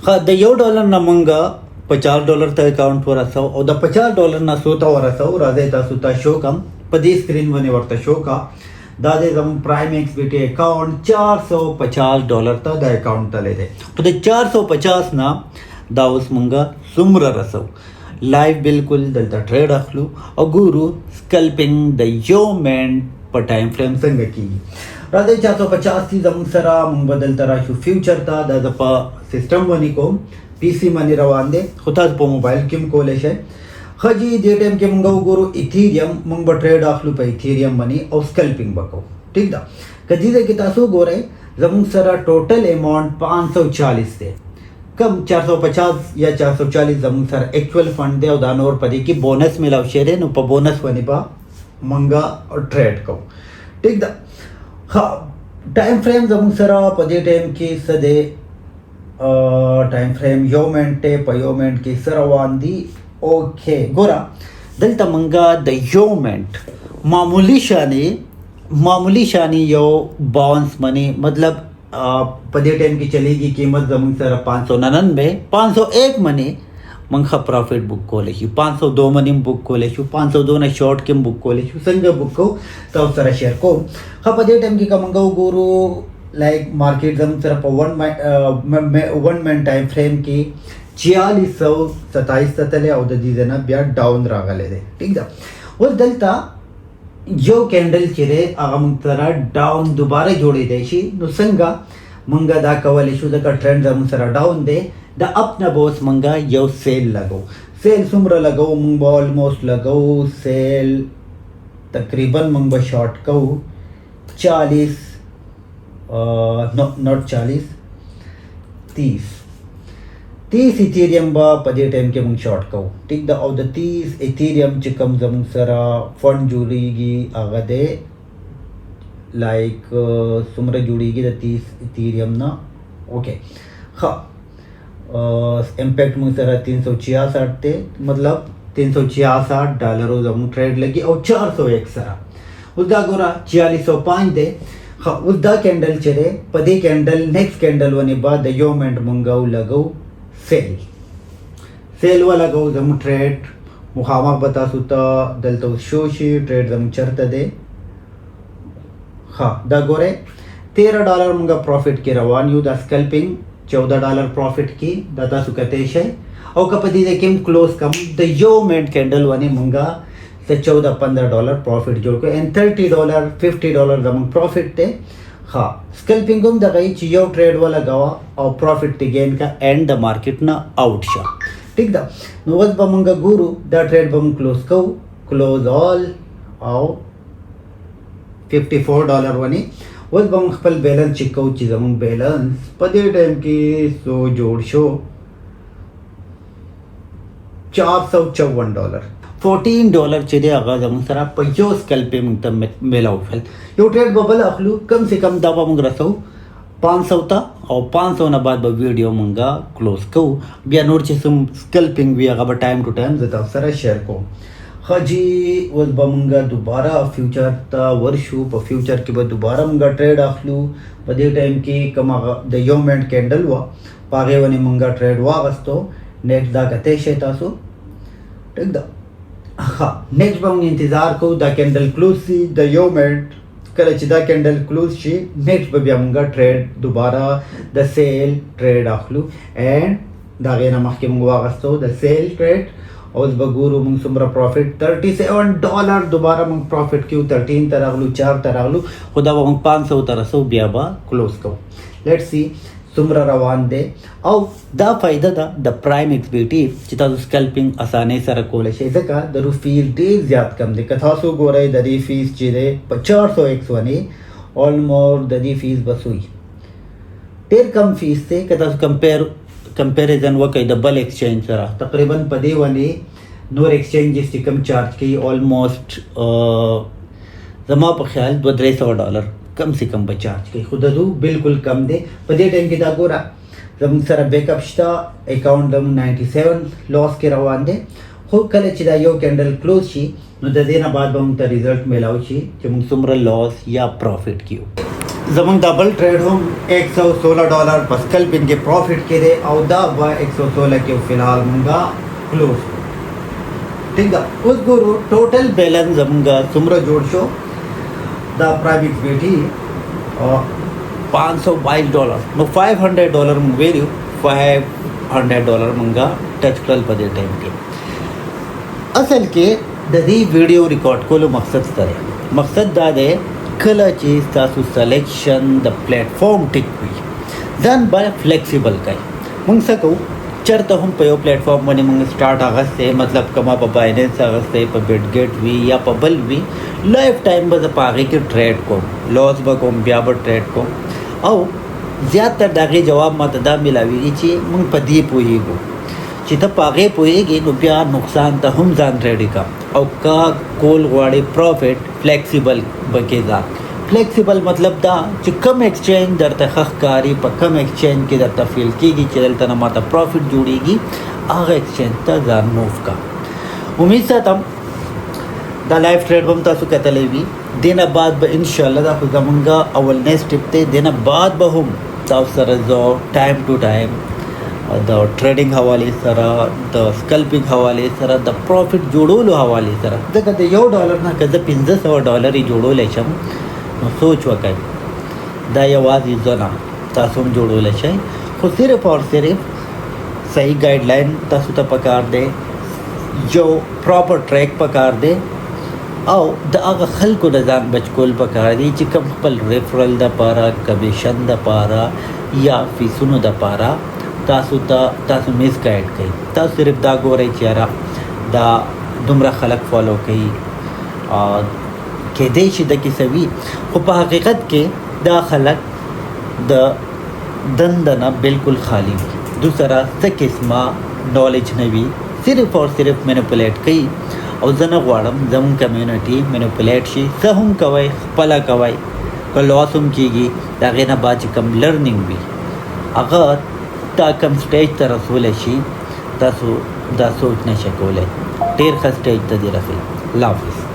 ها د $1 نه مونږه $50 ته اکاؤنٹ ورسو او د $50 نه سو ته ورسو. راځي تاسو ته شو کم په دې سکرین باندې ورته شو کا دا د زمون پرایم ایکس بی ټی اکاؤنٹ $450 ته د اکاؤنٹ تللی دی. په د 450 نه دا اوس مونږه څومره رسو لایو بالکل دلته ټریډ اخلو او ګورو سکلپینګ د یو منټ په ټایم فریم څنګه کیږي. راځي 450 کی زمون سره مونږ بدل تر شو فیوچر ته د په سیستم باندې کوم پی سی باندې روان دي خو تاسو په موبایل کې هم کولای شئ. خجی دې ټایم کې مونږ وګورو ایتھیریم مونږ به ټریډ اخلو په ایتھیریم باندې او سکلپینګ وکړو. ٹھیک ده کدی دې کې تاسو ګورئ زمون سره ټوټل اماونٹ 540 دی. کم 450 یا 440 زمون سره ایکچوئل فند دی او دا نور پدې کې بونس ملاو شری نو په بونس باندې با مونږه ټریډ کوو. ٹھیک ده ها ټایم فریم زمون سره په دې ټایم کې څه دی ټایم فریم یو منټ په یو منټ کې سره روان دي. اوکې ګوره دلته مونږه د یو منټ معمولی شانی یو باونس منی مطلب په دې ټایم کې چلیږي قیمت زمون سره 599 501 منی مونږه پروفیټ بک کولای شو 502 منی بک کولای شو 502 نه شارټ کې بک کولای شو څنګه بک کو تاسو سره شیر کوم. خو په دې ټایم کې کومه وګورو لایک مارکیټ زمون سره په 1 منټ ټایم فریم کې 4627 ته تللی او د دې نه بیا ډاون راغلی دی. ٹھیک ده اوس دلته یو کینډل چې دی هغه مونږ سره ډاون دوباره جوړېدی شي نو څنګه مونږه دا کولی شو ځکه ټرینډ زمون سره ډاون دی د اپ نه به اوس مونږه یو سیل لګو. سیل څومره لګو مونږ به آلموسټ لګو سیل تقریبا مونږ به شارټ کوو 40 not 40 30 ایتھیریم با په دې ټایم کې مونږ شارټ کوو. ٹھیک ده او د 30 ایتھیریم چې کوم زمون سره فند جوړیږي هغه دی لایک څومره جوړیږي د 30 ایتھیریم نه. اوکې ښه امپیکټ مونږ سره 366 دی مطلب $366 زمون ټریډ لګي او 401 سره اوس دا ګوره 4605 دی. اوس دا کینډل چې دی په دې کینډل نیکسٹ کینډل ونې بعد د یو منټ مونږ لګو سیل ولګو زموږ ټریډ مخامخ به تاسو ته دلته شو شي ټریډ زموږ چېرته دی. ها دا ګورئ $13 مونږ پروفیټ کې روان یو دا سکلپینګ $14 پروفیټ کې دا تاسو کتی شئ او که په دې کې هم کلوز کم د یو منټ کینډل ونې مونږ ته $14-15 پروفیټ جوړ کړو and $30-50 زموږ پروفیټ دی. ها سکلپینګ هم دغه چې یو ټریډ ولګاوه او پروفیټ ته گین کا اینڈ د مارکیټ نه آوټ شه. ٹھیک ده نو اوس به مونږ ګورو دا ټریډ به مونږ کلوز کوو کلوز آل او $54 ونی. اوس به مونږ خپل بیلنس چیک کوو چې زموږ بیلنس په دې ټایم کې سو جوړ شو $454 $14 چې دی هغه زموږ سره په یو سکلپې مونږ ته میلاو شول. یو ټریډ به بل اخلو کم سے کم دا به مونږ رسو 500 ته او 500 نه بعد به ویډیو مونږه کلوز کوو. بیا نور چې سم سکلپینګ وي هغه به ټایم ټو ټایم زه تاسو سره شیر کوم. ښه جی اوس به مونږه دوباره فیوچر ته ورشو. په فیوچر کې به دوباره مونږه ټریډ اخلو. په دې ټایم کې کوم هغه د یو منټ کینډل وه په هغې ونې مونږه ټریډ واغستو. نیکسټ دا کتی شئ تاسو. ټیک ده ها نیکسټ به مونږ انتظار کوو دا کینډل کلوز شي د یو منټ. کله چې دا کینډل کلوز شي نیکسټ به بیا مونږه ټریډ دوباره د سیل ټریډ اخلو اینډ د هغې نه مخکې مونږ واغستو د سیل ټریډ. اوس به ګورو مونږ څومره پروفیټ $37 دوباره مونږ پروفیټ کیو 13 ته راغلو 4 ته راغلو خو دا به مونږ 500 ته رسو بیا به کلوز کوو. لیټ سی څومره روان دی او دا فایده ده د پرایم ایکس بی ټي چې تاسو سکلپینګ اسانۍ سره کولی شئ ځکه د رو فیس ډېر زیات کم دی. که تاسو ګورئ د دې فیس چې دی په 401 ونې آلموسټ د دې فیس بس وي ډېر کم فیس دی. که تاسو کمپیریزن وکړئ د بل ایکسچینج سره تقریبا په دې ونې نور ایکسچینجز چې کم چارج کوي آلموسټ زما په خیال $200-300 کم سے کم به چارج کوي خو د دو بالکل کم دی. په دې ټایم کې دا ګوره زموږ سره بیک اپ شته اکاؤنٹ زموږ 97 لاس کې روان دی. خو کله چې دا یو کینډل کلوز شي نو د دې نه بعد به موږ ته ریزلټ میلاو شي چې موږ څومره لاس یا پروفیټ کیو. زمونږ دا بل ټریډ هم $116 په سکلپینګ کې پروفیټ کې دی او دا به 116 کې فی الحال مونږه کلوز. ٹھیک ده. اوس ګورو ټوټل بیلنس زمونږه څومره جوړ شو. دا پرایم ایکس بی ټي $522 نو $500 مونږ ویلو $500 مونږه ټچ کړل په دې ټایم کې. اصل کې د دې ویډیو ریکارډ کولو مقصد سره مقصد دا دی کله چې تاسو سلیکشن د پلیټ فارم ټیک وي ځان باندې فلیکسیبل کړئ. موږ څه کوو چېرته هم په یو پلیټ فارم باندې موږ سٹارټ اغستی مطلب کما په بایننس اغستی په بیټ ګیټ وي یا په بل وي لایف ټایم به زه په هغې کې ټریډ کوم لاس به کوم بیا به ټریډ کوم او زیاتره د هغې جواب ماته دا میلاویږي چې موږ په دې پوهېږو چې ته په هغې پوهېږې نو بیا نقصان ته هم ځان ریډي کا او کا کول غواړې پروفیټ فلیکسیبل بکې ځه. فلیکسیبل مطلب دا چې کم ایکسچینج درته ښه ښکاري په کم ایکسچینج کې درته فیل کېږي چې دلته نه ماته پروفیټ جوړېږي هغه ایکسچینج ته ځان موو کا. امید ساتم دا لایف ټریډ به هم تاسو کتلی وي. دې نه بعد به انشاءالله دا خو زمونږ اولنی سټپ دی. دې نه بعد به هم تاسو سره زه ټایم ټو ټایم د ټریډینګ حوالې سره د سکلپینګ حوالې سره د پروفیټ جوړولو حوالې سره ځکه د $1 نه که زه $500 یې جوړولی شم نو سوچ وکړئ دا یوازې زه نه تاسو هم جوړولی شئ خو صرف اور صرف صحیح ګایډ لاین تاسو ته پکار دی یو پراپر ټریک پکار دی او د هغه خلکو نه ځان بچ کول پکار دی چې کوم خپل ریفرل دپاره کمیشن دپاره یا فیسونو دپاره تاسو میس ګایډ کوي. تاسو صرف دا ګورئ چې یاره دا دومره خلک فالو کوي کېدی شي د کیسه وي خو په حقیقت کې دا خلک د دنده نه بالکل خالی وي دو سره څه قسمه نالج نه وي صرف اور صرف مینیپولیټ کوي او زه نه غواړم زموږ کمیونټي مینیپولیټ شي. څه هم کوئ خپله کوئ که لاس هم کېږي د هغې نه بعد چې کوم لرنینګ وي هغه تا کم سټیج ته رسولی شي تاسو دا سوچ نشئ کولی ډېر ښه سټیج ته دې رسوي. الله حافظ.